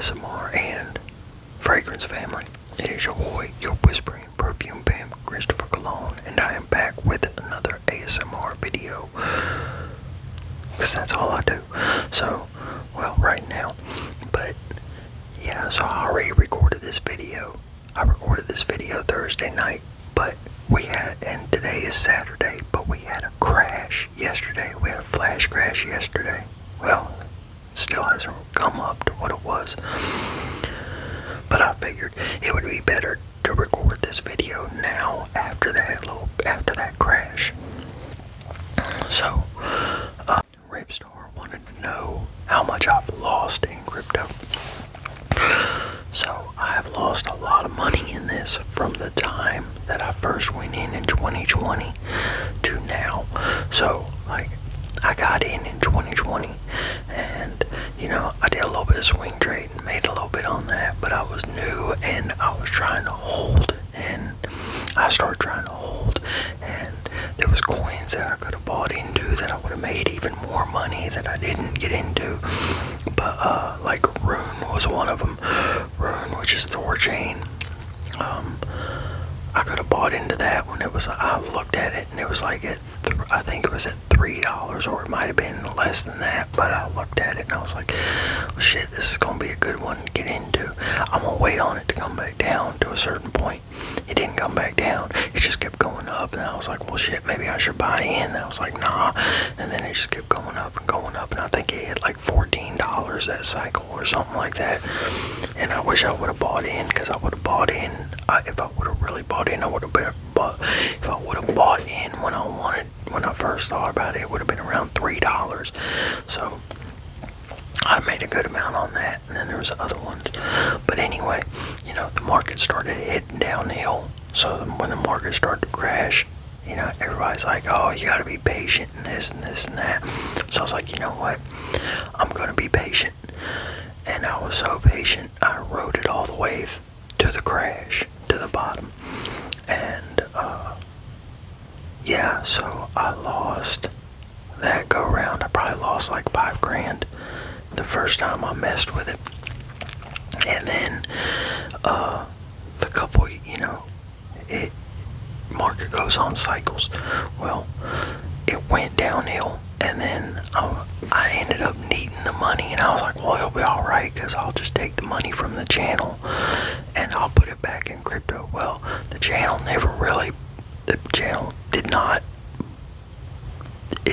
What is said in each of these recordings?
ASMR and fragrance family. It is your boy, your whispering perfume fam, Christopher Cologne, and I am back with another ASMR video. Because that's all I do. So, well, right now. But, yeah, so I already recorded this video. I recorded this video Thursday night, but and today is Saturday, but we had a crash yesterday. We had a flash crash yesterday. Well, still hasn't come up to what it was. But I figured it would be better to record this video now after that crash. So, Ripstar wanted to know how much I've lost in crypto. So, I have lost a lot of money in this from the time that I first went in 2020 to now. So, like, I got in 2020 and, I did a little bit of swing trading, made a little bit on that, but I was new and I was trying to hold, and I started trying to hold, and there was coins that I could have bought into that I would have made even more money that I didn't get into, but like Rune was one of them. Rune, which is Thor chain. I could have bought into that when I looked at it and it was like I think it was at $3, or it might have been less than that, but I looked at it and I was like, well, shit, this is going to be a good one to get into. I'm going to wait on it to come back down to a certain point. It didn't come back down. It just kept going up, and I was like, well, shit, maybe I should buy in. And I was like, nah. And then it just kept going up, and I think it hit like $14 that cycle or something like that. And I wish I would have bought in, because I would have bought in. If I would have really bought in, I would have been. But if I would have bought in when I first thought about it, it would have been around $3. So I made a good amount on that, and then there was other ones. But anyway, the market started hitting downhill. So when the market started to crash, everybody's like, oh, you got to be patient and this and this and that. So I was like, you know what? I'm going to be patient. And I was so patient, I rode it all the way to the crash, to the bottom. And, yeah, so I lost that go around. I probably lost like $5,000 the first time I messed with it. And then, the couple, market goes on cycles. Well, it went downhill, and then I ended up needing the money, and I was like, well, it'll be alright, because I'll just take the money from the channel and I'll put it back in crypto. Well, the channel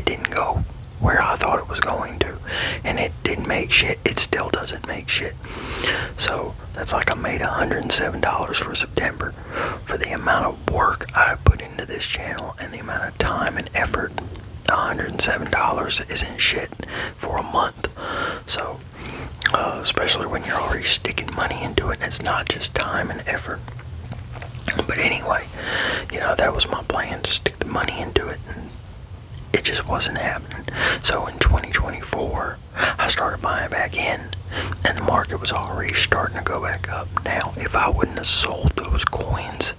didn't go where I thought it was going to, and it didn't make shit. It still doesn't make shit. So that's like I made $107 for September for the amount of work I put into this channel and the amount of time and effort. $107 isn't shit for a month. So especially when you're already sticking money into it and it's not just time and effort. But anyway, that was my plan, to stick the money into it, and it just wasn't happening. So in 2024, I started buying back in, and the market was already starting to go back up. Now, if I wouldn't have sold those coins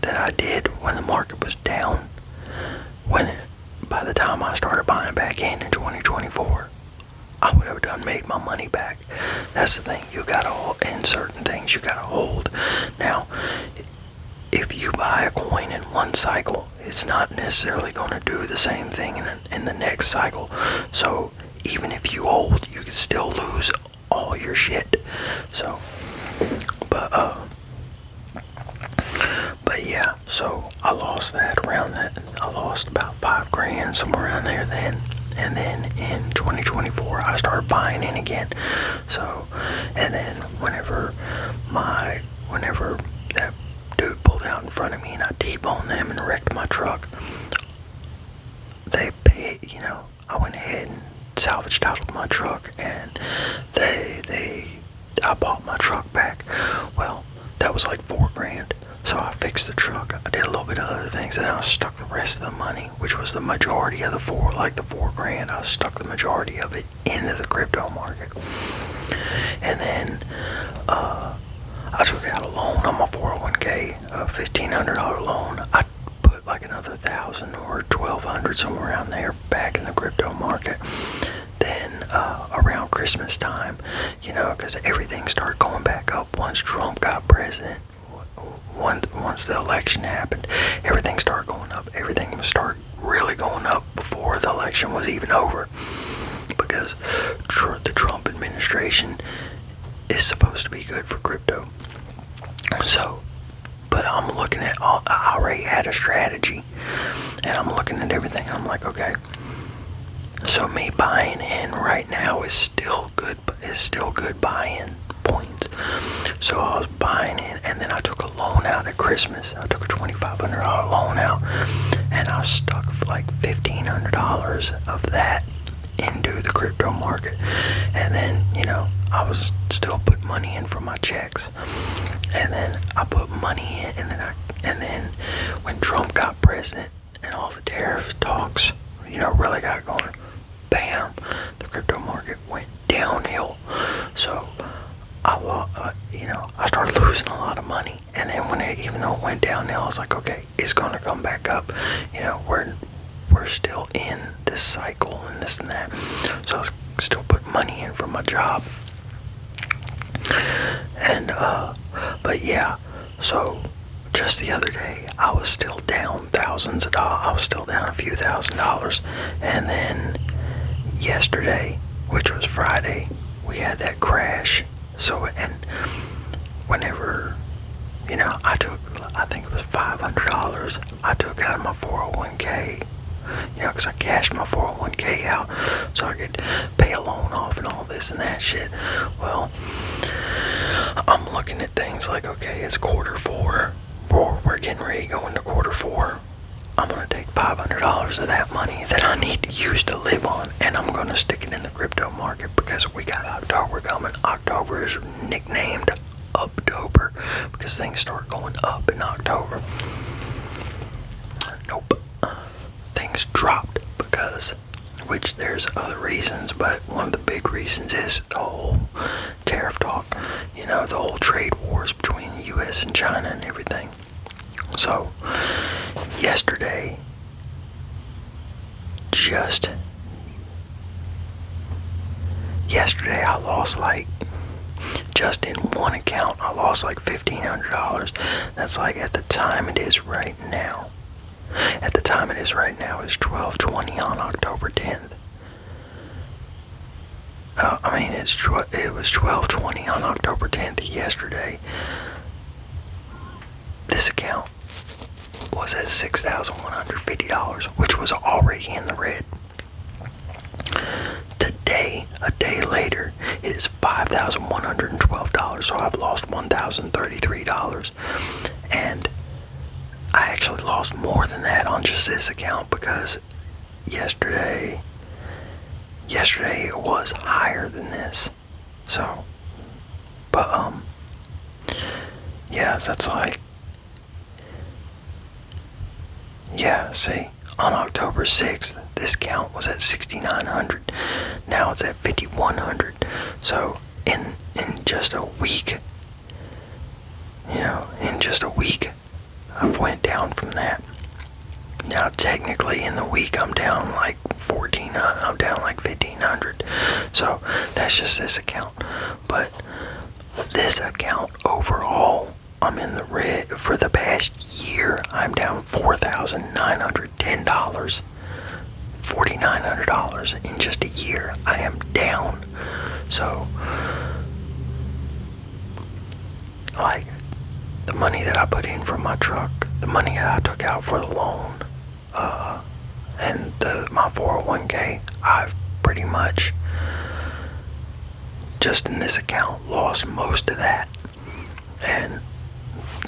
that I did when the market was down, by the time I started buying back in 2024, I would have made my money back. That's the thing. You gotta hold, in certain things you gotta hold. Now, if you buy a coin in one cycle, it's not necessarily going to do the same thing in the next cycle. So even if you hold, you can still lose all your shit. So, but yeah, so I lost that around that. I lost about $5,000, somewhere around there then. And then in 2024, I started buying in again. So, and then whenever that dude pulled out in front of me and I T-boned them and wrecked my truck, they paid, I went ahead and salvage titled my truck, and I bought my truck back. Well, that was like $4,000. So I fixed the truck. I did a little bit of other things, and I stuck the rest of the money, which was the majority of the $4,000. I stuck the majority of it into the crypto market. And then I took out a loan on my 401k, a $1,500 loan. I put like another $1,000 or $1,200, somewhere around there, back in the crypto market. Then around Christmas time, because everything started going back up once Trump got president. Once the election happened, everything started going up. Everything started really going up before the election was even over, because the Trump administration is supposed to be good for crypto. So, but I'm looking at I already had a strategy, and I'm looking at everything. I'm like, okay, so me buying in right now is still good buy-in points. So I was buying in, and then I took a loan out at Christmas. I took a $2,500 loan out, and I stuck like $1,500 of that into the crypto market. And then, I was still putting money in from my checks. And then I put money in, and then when Trump got president and all the tariff talks, really got going, bam, the crypto market went downhill. So I started losing a lot of money. And then even though it went downhill, I was like, okay, it's going to come back up. We're still in this cycle and this and that. So I was still putting money in from my job. And but yeah, so just the other day I was still down thousands of dollars. I was still down a few $1,000s. And then yesterday, which was Friday, we had that crash. So, and whenever, I think it was $500 I took out of my 401k, because I cashed my 401k out so I could pay a loan off and all this and that shit. Well, I'm looking at things like, okay, it's Q4, or we're getting ready to go into Q4. I'm going to take $500 of that money that I need to use to live on, and I'm going to stick it in the crypto market, because we got October coming. October is nicknamed Uptober because things start going up in October. Nope. Things dropped which there's other reasons, but one of the big reasons is the whole tariff talk, the whole trade wars between the US and China and everything. So, yesterday I lost just in one account, I lost $1,500. That's at the time it is right now. At the time it is right now is 12:20 on October 10th. It was 12:20 on October 10th yesterday. This account was at $6,150, which was already in the red. Today, a day later, it is $5,112, so I've lost $1,033. And I actually lost more than that on just this account, because yesterday it was higher than this. So, but yeah, that's see, on October 6th, this count was at 6,900. Now it's at 5,100. So in just a week, I went down from that. Now technically in the week I'm down I'm down 1,500. So that's just this account. But this account overall, I'm in the red. For the past year, I'm down $4,910. $4,900 in just a year. I am down. So, the money that I put in from my truck, the money that I took out for the loan, and my 401k, I've pretty much, just in this account, lost most of that. And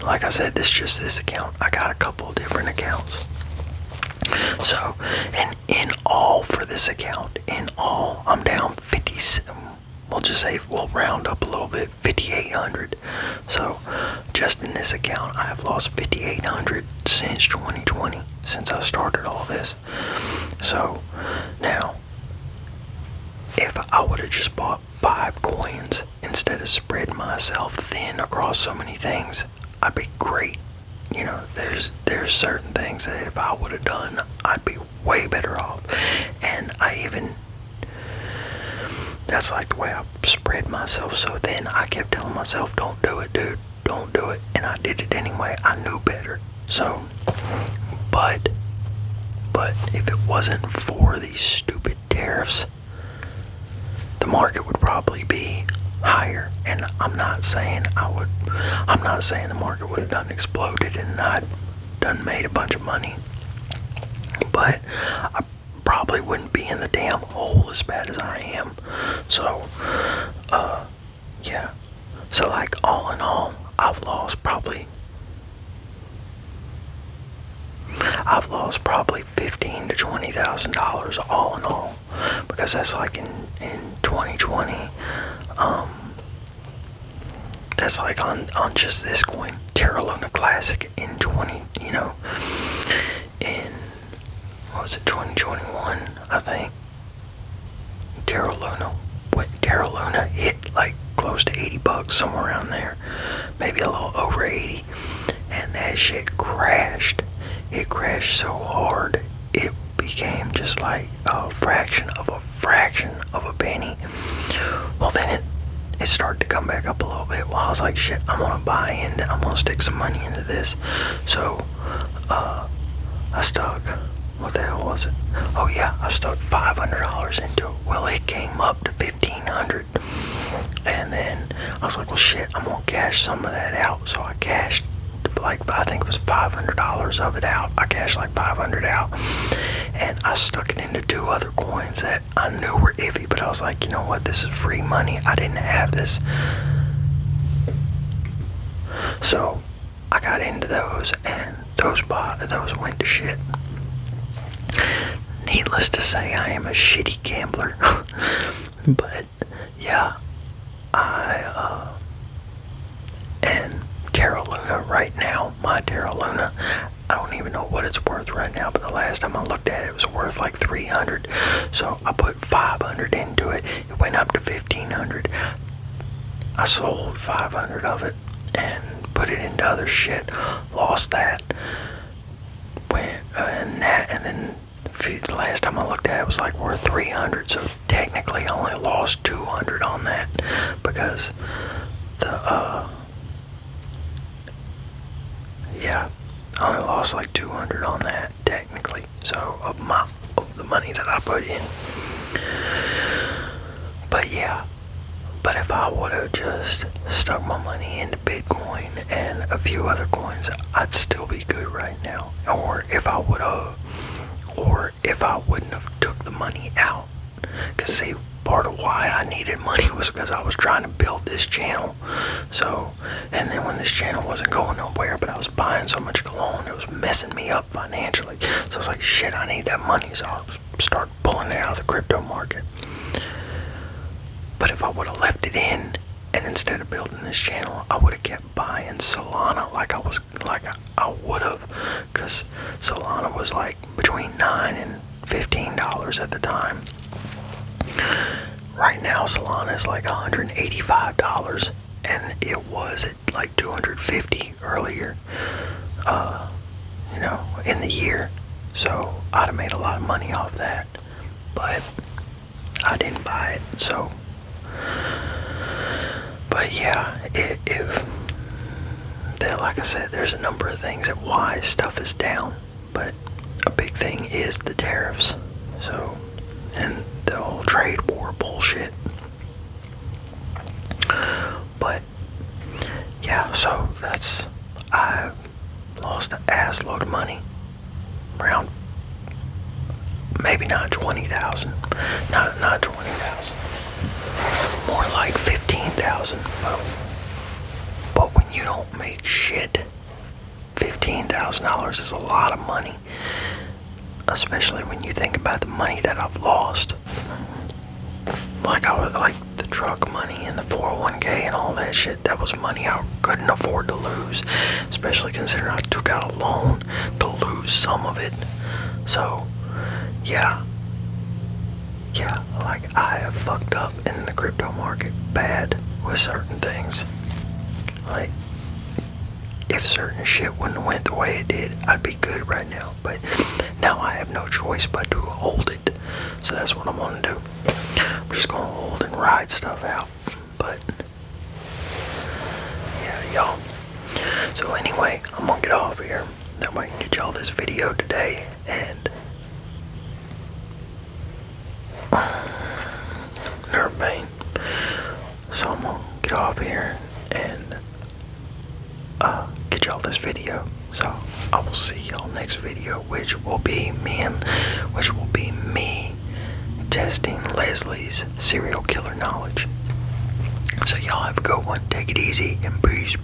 like I said, this account. I got a couple of different accounts. So, and in all for this account, I'm down 57. We'll round up a little bit, 5,800. So, just in this account, I have lost 5,800 since 2020, since I started all this. So, now, if I would have just bought 5 coins instead of spread myself thin across so many things, I'd be great. There's certain things that if I would have done, I'd be way better off. And I even That's like the way I spread myself so thin. I kept telling myself, don't do it, dude, don't do it. And I did it anyway. I knew better. So, but if it wasn't for these stupid tariffs, the market would probably be higher. And I'm not saying the market would have done exploded and I'd done made a bunch of money. But I probably wouldn't be in the damn hole as bad as I am. So, yeah. So like all in all, I've lost probably $15,000 to $20,000 all in all, because that's like in 2020. That's like on just this coin, Terra Luna Classic in in what was it, 2021, I think. Terra Luna hit like close to $80, somewhere around there, maybe a little over 80, and that shit crashed. It crashed so hard it became just like a fraction of a penny. Well, then it started to come back up a little bit. Well, I was like, shit, I'm gonna stick some money into this. So I stuck, what the hell was it? Oh yeah, I stuck $500 into it. Well, it came up to $1,500, and then I was like, well shit, I'm gonna cash some of that out. So I cashed, like, I think it was $500 of it out. I cashed like $500 out, and I stuck it into 2 other coins that I knew were iffy, but I was like, you know what, this is free money. I didn't have this. So I got into those, and those went to shit. Needless to say, I am a shitty gambler. But yeah, and Terra Luna right now, my Terra Luna, I don't even know what it's worth right now, but the last time I looked at it, it was worth like $300. So I put $500 into it. It went up to $1,500. I sold $500 of it and put it into other shit. Lost that. And then the last time I looked at it, it was like worth $300. So technically, I only lost $200 on that, because I only lost like $200 on that technically. So of the money that I put in. But yeah. But if I would have just stuck my money into Bitcoin and a few other coins, I'd still be good right now. Or if I wouldn't have took the money out. Because see, part of why I needed money was because I was trying to build this channel. So, and then when this channel wasn't going nowhere, but I was buying so much cologne, it was messing me up financially. So I was like, shit, I need that money. So I started pulling it out of the crypto market. But if I would have left it in, and instead of building this channel, I would have kept buying Solana like I would have, because Solana was like between $9 and $15 at the time. Right now, Solana is like $185, and it was at like $250 earlier, in the year. So I'd have made a lot of money off that, but I didn't buy it. So. But yeah, like I said, there's a number of things that why stuff is down, but a big thing is the tariffs. So, and the whole trade war bullshit. But yeah, so I lost an ass load of money, around maybe not 20,000, not 20,000. More like 15,000, but when you don't make shit, $15,000 is a lot of money, especially when you think about the money that I've lost. Like the truck money and the 401k and all that shit. That was money I couldn't afford to lose, especially considering I took out a loan to lose some of it. So, yeah, like I have fucked up in the crypto market bad with certain things. Like, if certain shit wouldn't have went the way it did, I'd be good right now. But now I have no choice but to hold it. So that's what I'm gonna do. I'm just gonna hold and ride stuff out. But yeah, y'all. So anyway, I'm gonna get off here. That way I can get y'all this video today, and nerve pain. So I'm gonna get off here and get y'all this video. So I will see y'all next video, which will be me testing Leslie's serial killer knowledge. So y'all have a good one. Take it easy and peace.